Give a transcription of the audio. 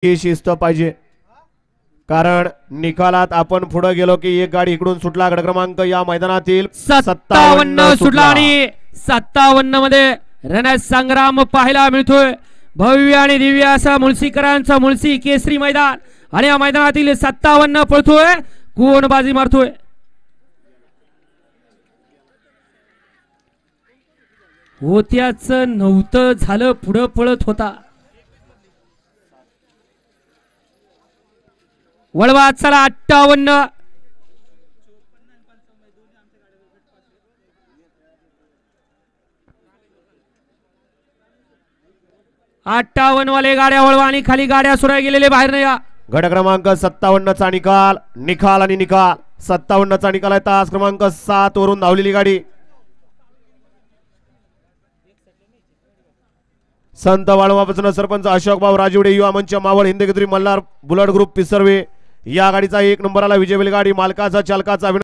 ही शिस्त पाहिजे, कारण निकालात आपण पुढे गेलो की एक गाडी इकडून सुटला. गट क्रमांक या मैदानातील 57 सुटला आणि 57 मध्ये रणसंग्राम पाहायला मिळतोय. भव्य आणि दिव्य असा मुळशीकरांचा मुळशी केसरी मैदान आणि या मैदानातील 57 पळतोय. कोण बाजी मारतोय? होत्याच नव्हतं झालं, पुढं पळत होता. वळवा चला 58 58 वाले गाड्या वळवा आणि खाली गाड्या सुरा गेलेले बाहेर नाही. गट क्रमांक 57 चा निकाल आणि निकाल 57 चा निकाल आहे. तास क्रमांक 7 वरून धावलेली गाडी संत वाळवापासून सरपंच अशोकभाऊ राजवडे, युवा मंच मावळ, हिंदकेसरी मल्हार, बुलट ग्रुप पिसर्वे या गाडीचा 1 नंबरला विजय बैलगाडी मालकाचा चालकाचा